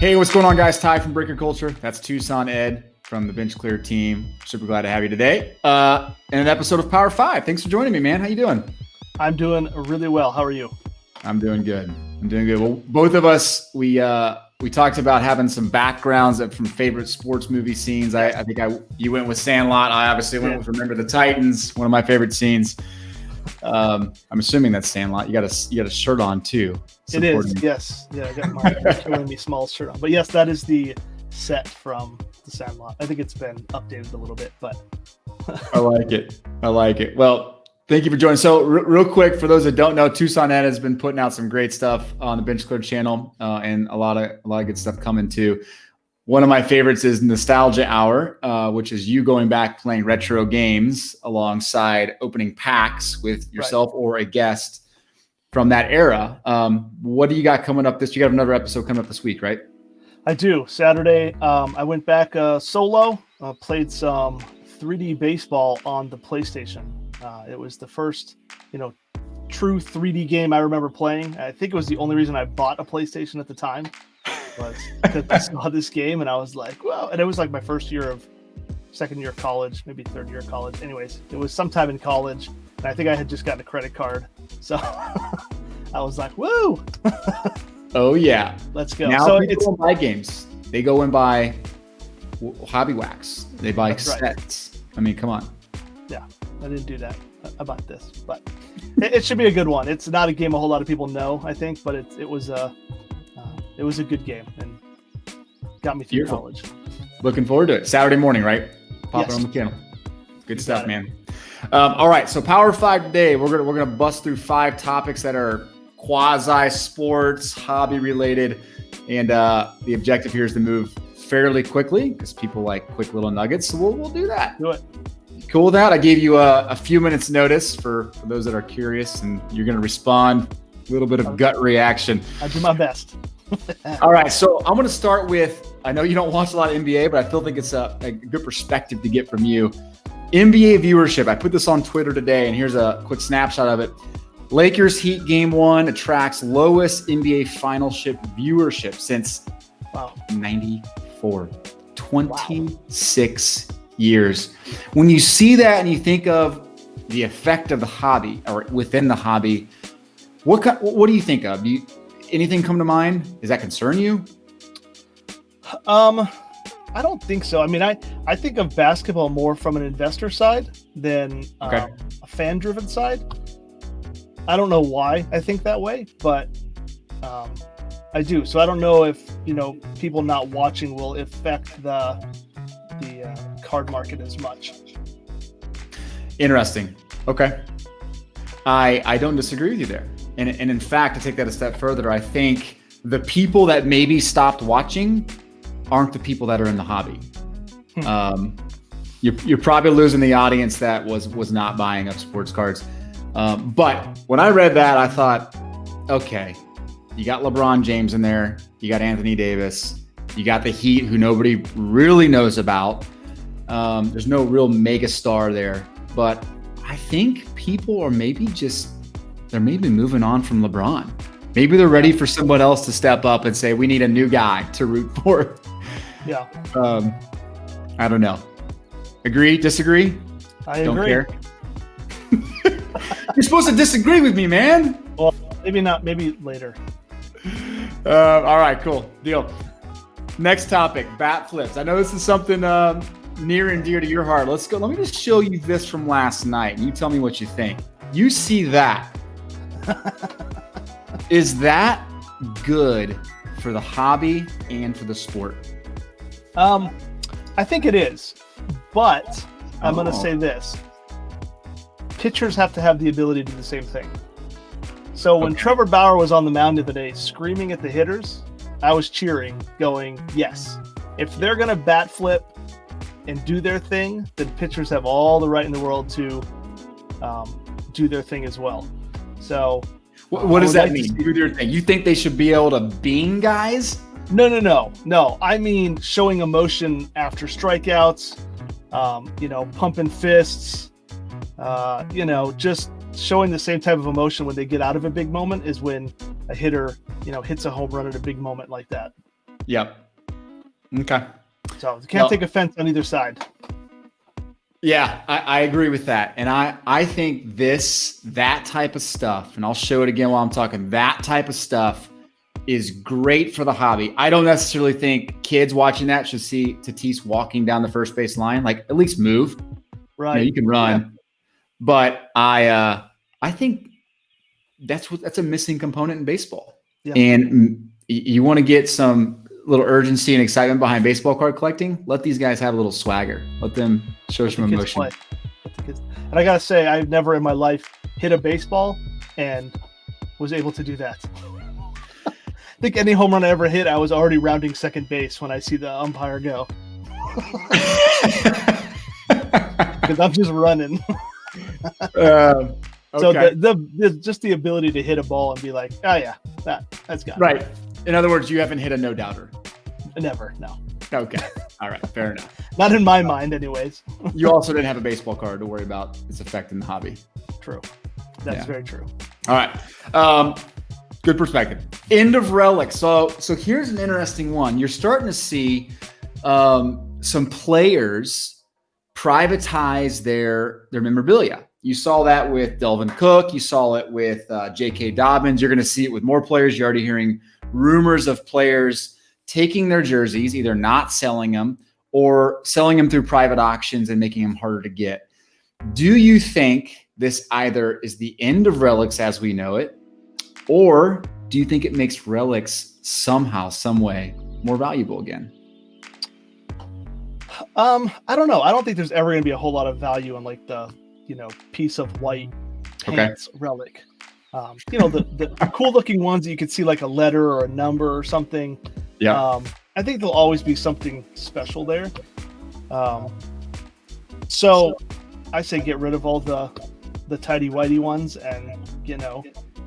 Hey, what's going on, guys? Ty from Breaker Culture. That's Tucson Ed from the Bench Clear team. Super glad to have you today. In an episode of Power 5. Thanks for joining me, man. How you doing? I'm doing really well. How are you? I'm doing good. Well, both of us, we talked about having some backgrounds from favorite sports movie scenes. I think you went with Sandlot. I obviously went with Remember the Titans, one of my favorite scenes. I'm assuming that's Sandlot. You got a shirt on too. It is, yes. Yeah, I got my Killing Me Small shirt on. But yes, that is the set from the Sandlot. I think it's been updated a little bit, but I like it. Well, thank you for joining. So real quick, for those that don't know, Tucson Ed has been putting out some great stuff on the Bench Clear channel, and a lot of good stuff coming too. One of my favorites is Nostalgia Hour, which is you going back playing retro games alongside opening packs with yourself or a guest from that era. What do you got coming up you got another episode coming up this week, right? I do. Saturday, I went back solo, played some 3D baseball on the PlayStation. It was the first, true 3D game I remember playing. I think it was the only reason I bought a PlayStation at the time. Was because I saw this game and I was like, well, and it was like my second year of college, maybe third year of college. Anyways, it was sometime in college, and I think I had just gotten a credit card. So I was like, woo! Oh, yeah. Let's go. Now so people don't buy games. They go and buy hobby wax. They buy sets. Right. I mean, come on. Yeah, I didn't do that. I bought this, but it should be a good one. It's not a game a whole lot of people know, I think, but it was a good game and got me through college. Looking forward to it. Saturday morning, right? Pop it on the channel. Good stuff, man. All right, so Power 5 today. We're gonna bust through 5 topics that are quasi sports, hobby related, and the objective here is to move fairly quickly because people like quick little nuggets. So we'll do that. Do it. Cool with that. I gave you a few minutes notice for those that are curious, and you're gonna respond. A little bit of gut reaction. I'll do my best. All right, so I'm going to start with, I know you don't watch a lot of NBA, but I still think it's a good perspective to get from you. NBA viewership. I put this on Twitter today, and here's a quick snapshot of it. Lakers Heat Game 1 attracts lowest NBA finalship viewership since 94. 26 years. When you see that and you think of the effect of the hobby or within the hobby, what do you think of? Anything come to mind? Does that concern you? I don't think so. I mean, I think of basketball more from an investor side than a fan-driven side. I don't know why I think that way, but I do. So I don't know if people not watching will affect the card market as much. Interesting. Okay. I don't disagree with you there. And in fact, to take that a step further, I think the people that maybe stopped watching aren't the people that are in the hobby. You're probably losing the audience that was not buying up sports cards. But when I read that, I thought, okay, you got LeBron James in there. You got Anthony Davis. You got the Heat, who nobody really knows about. There's no real mega star there. But I think people are they're maybe moving on from LeBron. Maybe they're ready for someone else to step up and say, we need a new guy to root for. Yeah. I don't know. Agree? Disagree? I don't agree. Care. You're supposed to disagree with me, man. Well, maybe not. Maybe later. All right, cool. Deal. Next topic, bat flips. I know this is something near and dear to your heart. Let's go. Let me just show you this from last night, and you tell me what you think. You see that. Is that good for the hobby and for the sport? I think it is, but I'm going to say this. Pitchers have to have the ability to do the same thing. So when Trevor Bauer was on the mound the other day screaming at the hitters, I was cheering, going, yes. If they're going to bat flip and do their thing, then pitchers have all the right in the world to do their thing as well. So what does that mean? Do their thing. You think they should be able to bean guys? No. I mean, showing emotion after strikeouts, pumping fists, just showing the same type of emotion when they get out of a big moment is when a hitter, hits a home run at a big moment like that. Yep. Okay. So you can't take offense on either side. Yeah, I agree with that. And I think that type of stuff, and I'll show it again while I'm talking, that type of stuff is great for the hobby. I don't necessarily think kids watching that should see Tatis walking down the first base line. Like, at least move. Right. You know, you can run. Yeah. But I think that's a missing component in baseball. Yeah. And you want to get some little urgency and excitement behind baseball card collecting. Let these guys have a little swagger. Let them show some emotion. And I gotta say, I've never in my life hit a baseball and was able to do that. I think any home run I ever hit, I was already rounding second base when I see the umpire go. Because I'm just running. Okay. So the just the ability to hit a ball and be like, oh yeah, that's got it. Right. In other words, you haven't hit a no doubter. Never, no. Okay. All right. Fair enough. Not in my mind, anyways. You also didn't have a baseball card to worry about its effect in the hobby. True. That's very true. All right. Good perspective. End of relics. So here's an interesting one. You're starting to see some players privatize their memorabilia. You saw that with Delvin Cook. You saw it with J.K. Dobbins. You're going to see it with more players. You're already hearing rumors of players taking their jerseys, either not selling them or selling them through private auctions and making them harder to get. Do you think this either is the end of relics as we know it, or do you think it makes relics somehow, some way more valuable again? I don't know. I don't think there's ever going to be a whole lot of value in like the, piece of white pants relic. The cool looking ones that you could see like a letter or a number or something. Yeah. I think there'll always be something special there. So I say get rid of all the tidy whitey ones, and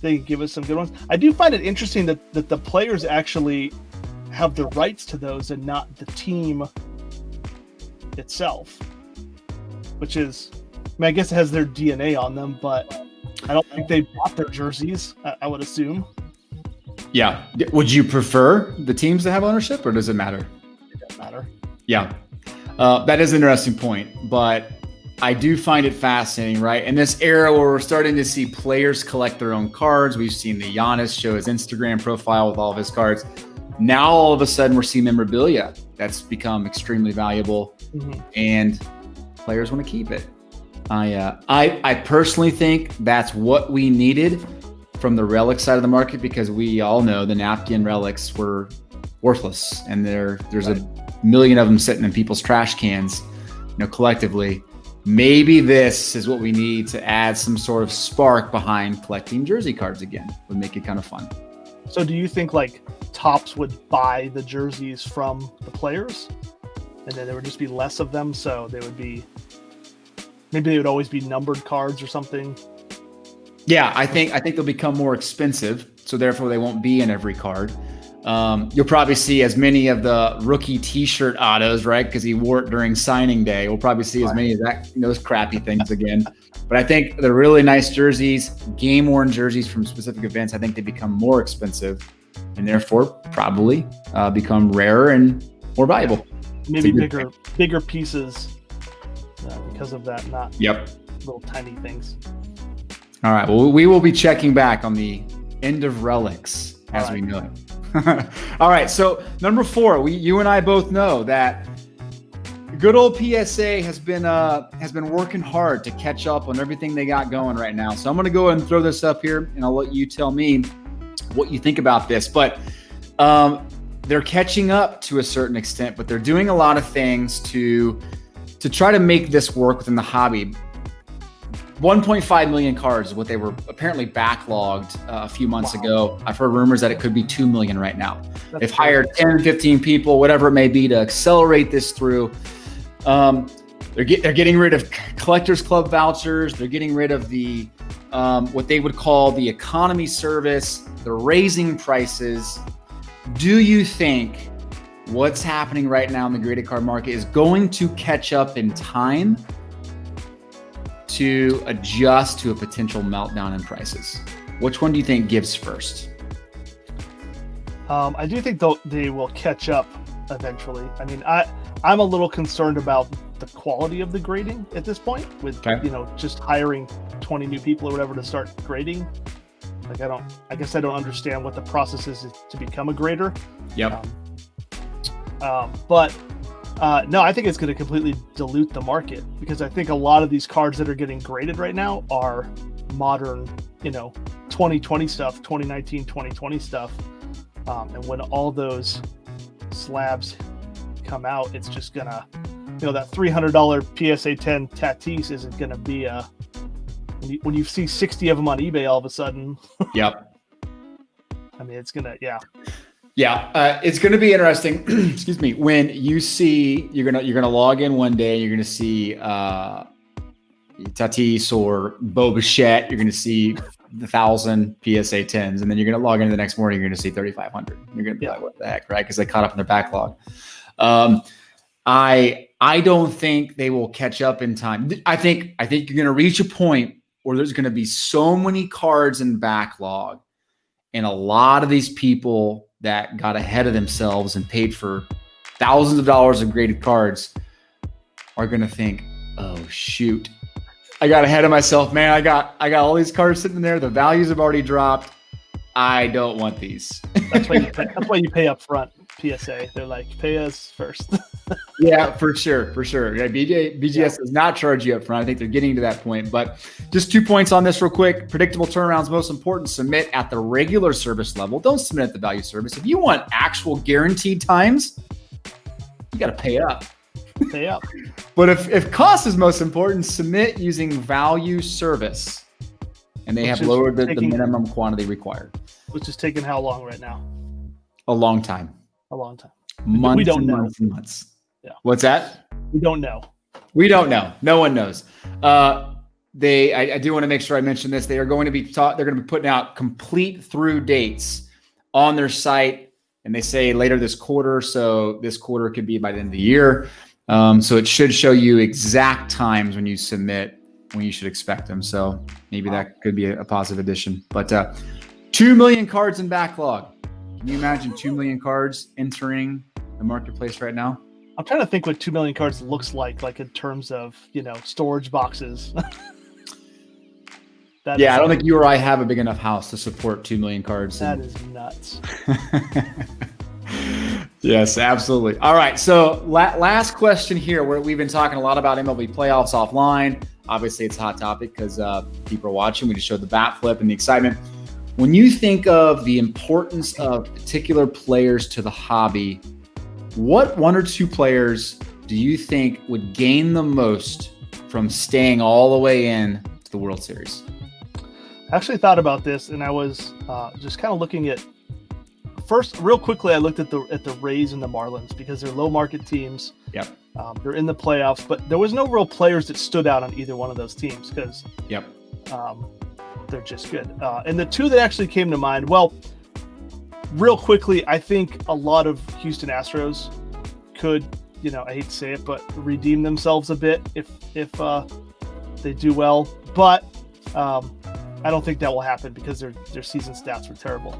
they can give us some good ones. I do find it interesting that the players actually have the rights to those and not the team itself, which is, I guess it has their DNA on them, but I don't think they bought their jerseys, I would assume. Yeah. Would you prefer the teams to have ownership, or does it matter? It doesn't matter. Yeah. That is an interesting point, but I do find it fascinating, right? In this era where we're starting to see players collect their own cards, we've seen the Giannis show his Instagram profile with all of his cards. Now, all of a sudden, we're seeing memorabilia that's become extremely valuable, and players want to keep it. I personally think that's what we needed from the relic side of the market, because we all know the napkin relics were worthless, and there's a million of them sitting in people's trash cans, collectively. Maybe this is what we need to add some sort of spark behind collecting jersey cards again. Would make it kind of fun. So do you think like Topps would buy the jerseys from the players, and then there would just be less of them, so maybe they would always be numbered cards or something? Yeah, I think they'll become more expensive, so therefore they won't be in every card. You'll probably see as many of the rookie T-shirt autos, right? Because he wore it during signing day. We'll probably see as many of those crappy things again. But I think the really nice jerseys, game-worn jerseys from specific events, I think they become more expensive, and therefore probably become rarer and more valuable. Maybe bigger pieces because of that, not little tiny things. All right. Well, we will be checking back on the end of relics as we know it. All right. So number 4, you and I both know that good old PSA has been working hard to catch up on everything they got going right now. So I'm going to go ahead and throw this up here, and I'll let you tell me what you think about this. But they're catching up to a certain extent, but they're doing a lot of things to try to make this work within the hobby. 1.5 million cards is what they were apparently backlogged a few months ago. I've heard rumors that it could be 2 million right now. They've hired 10, 15 people, whatever it may be, to accelerate this through. They're getting rid of collectors club vouchers. They're getting rid of the what they would call the economy service. They're raising prices. Do you think what's happening right now in the graded card market is going to catch up in time to adjust to a potential meltdown in prices? Which one do you think gives first? I do think they will catch up eventually. I mean, I'm a little concerned about the quality of the grading at this point with, just hiring 20 new people or whatever to start grading. Like, I guess I don't understand what the process is to become a grader. Yep. But no, I think it's going to completely dilute the market, because I think a lot of these cards that are getting graded right now are modern, 2020 stuff, 2019, 2020 stuff. And when all those slabs come out, it's just gonna, that $300 PSA 10 Tatis isn't gonna be when you see 60 of them on eBay all of a sudden. Yep. I mean, it's gonna, yeah. It's gonna be interesting. Excuse me. When you see, you're gonna log in one day, you're gonna see Tatis or Bo Bichette. You're gonna see the 1,000 PSA 10s, and then you're going to log in the next morning, you're going to see 3,500. You're going to be like, what the heck, right? Because they caught up in their backlog. I don't think they will catch up in time. I think you're going to reach a point where there's going to be so many cards in backlog, and a lot of these people that got ahead of themselves and paid for thousands of dollars of graded cards are going to think, oh shoot, I got ahead of myself, man. I got all these cards sitting there. The values have already dropped. I don't want these. That's why you pay up front. PSA, they're like, pay us first. Yeah, for sure. Yeah, BGS does not charge you up front. I think they're getting to that point. But just 2 points on this real quick. Predictable turnarounds, most important. Submit at the regular service level. Don't submit at the value service. If you want actual guaranteed times, you got to pay up. Pay up. But if cost is most important, submit using value service. And they have lowered the minimum quantity required. Which is taking how long right now? A long time. A long time. Months we don't and know. Months and months. Yeah. What's that? We don't know. We don't know. No one knows. I do want to make sure I mention this. They are going to be they're going to be putting out complete through dates on their site. And they say later this quarter. So this quarter could be by the end of the year. So it should show you exact times when you submit, when you should expect them. So maybe that could be a positive addition. But 2 million cards in backlog. Can you imagine 2 million cards entering the marketplace right now? I'm trying to think what 2 million cards looks like in terms of, storage boxes. I don't think you or I have a big enough house to support 2 million cards. That is nuts. Yes, absolutely. All right. So last question here, where we've been talking a lot about MLB playoffs offline. Obviously, it's a hot topic because people are watching. We just showed the bat flip and the excitement. When you think of the importance of particular players to the hobby, what 1 or 2 players do you think would gain the most from staying all the way in to the World Series? I actually thought about this, and I was just kind of looking at first, real quickly, I looked at the Rays and the Marlins because they're low market teams. Yep. They're in the playoffs, but there was no real players that stood out on either one of those teams because they're just good. And the 2 that actually came to mind, well, real quickly, I think a lot of Houston Astros could, I hate to say it, but redeem themselves a bit if they do well. But I don't think that will happen because their season stats were terrible.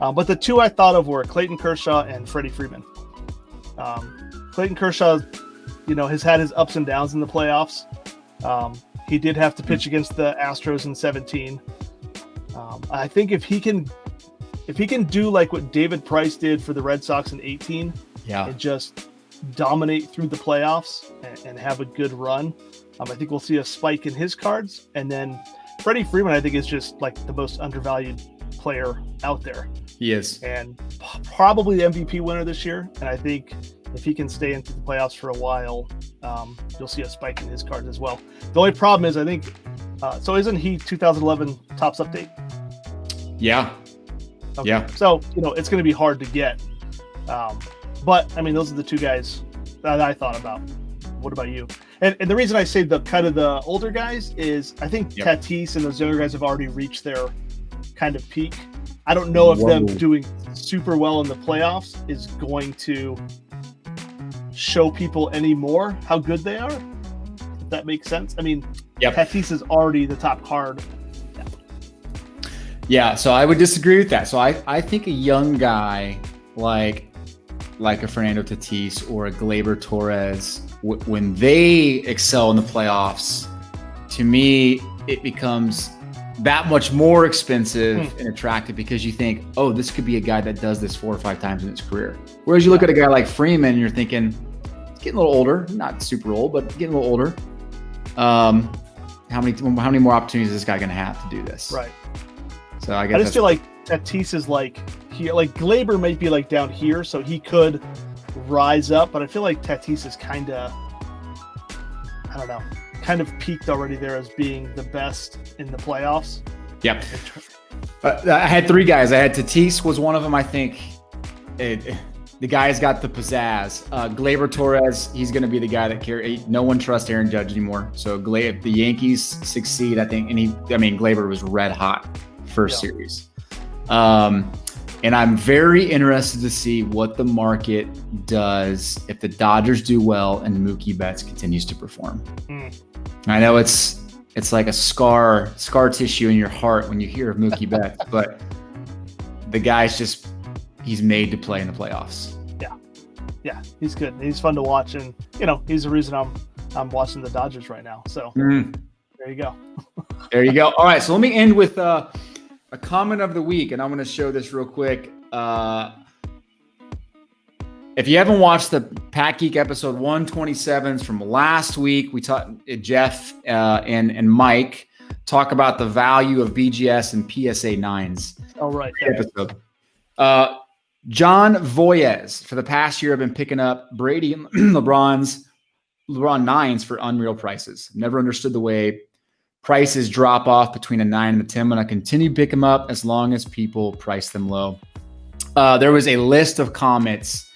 But the 2 I thought of were Clayton Kershaw and Freddie Freeman. Clayton Kershaw, has had his ups and downs in the playoffs. He did have to pitch against the Astros in 2017. I think if he can do like what David Price did for the Red Sox in 2018, and just dominate through the playoffs and have a good run, I think we'll see a spike in his cards. And then Freddie Freeman, I think, is just like the most undervalued player out there. He is. And probably the MVP winner this year. And I think if he can stay into the playoffs for a while, you'll see a spike in his cards as well. The only problem is, I think, so isn't he 2011 Topps Update? Yeah. Okay. Yeah. So, it's going to be hard to get. But, I mean, those are the 2 guys that I thought about. What about you? And the reason I say the kind of the older guys is I think Tatis and those younger guys have already reached their kind of peak. I don't know if them doing super well in the playoffs is going to show people any more how good they are. If that makes sense. I mean, Tatis is already the top card. Yeah, so I would disagree with that. So I think a young guy like a Fernando Tatis or a Gleyber Torres, when they excel in the playoffs, to me, it becomes that much more expensive and attractive because you think, oh, this could be a guy that does this 4 or 5 times in his career. Whereas you look at a guy like Freeman and you're thinking, he's getting a little older, not super old, but getting a little older. How many more opportunities is this guy going to have to do this? Right. So I guess I just feel like Tatis is like here, like Gleyber might be like down here, so he could rise up, but I feel like Tatis is kind of peaked already there as being the best in the playoffs. Yep. I had 3 guys. I had Tatis was one of them. I think the guy's got the pizzazz. Gleyber Torres, he's going to be the guy that no one trusts Aaron Judge anymore. So if the Yankees succeed, I think, Gleyber was red hot first series. And I'm very interested to see what the market does if the Dodgers do well and Mookie Betts continues to perform. I know it's like a scar tissue in your heart when you hear of Mookie Betts, but the guy's he's made to play in the playoffs. Yeah, he's good. He's fun to watch, and he's the reason I'm watching the Dodgers right now. So there you go. There you go. All right, so let me end with a comment of the week, and I'm going to show this real quick. If you haven't watched the Pat Geek episode 127s from last week, we talked, Jeff and Mike talk about the value of BGS and PSA 9s. Oh, right. Episode. John Voyez, for the past year, I've been picking up Brady and LeBron 9s for unreal prices. Never understood the way prices drop off between a 9 and a 10, and I continue to pick them up as long as people price them low. There was a list of comments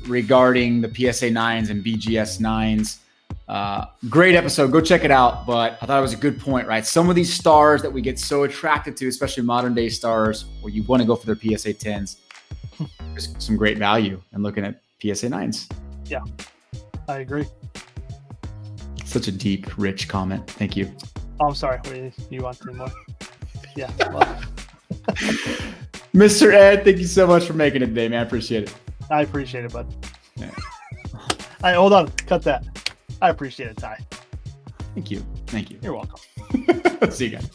regarding the PSA 9s and BGS 9s. Great episode. Go check it out. But I thought it was a good point, right? Some of these stars that we get so attracted to, especially modern day stars, where you want to go for their PSA 10s, there's some great value in looking at PSA 9s. Yeah, I agree. Such a deep, rich comment. Thank you. Oh, I'm sorry. You want any more? Yeah. Well. Mr. Ed, thank you so much for making it today, man. I appreciate it. I appreciate it, bud. Yeah. Hold on. Cut that. I appreciate it, Ty. Thank you. You're welcome. See you guys.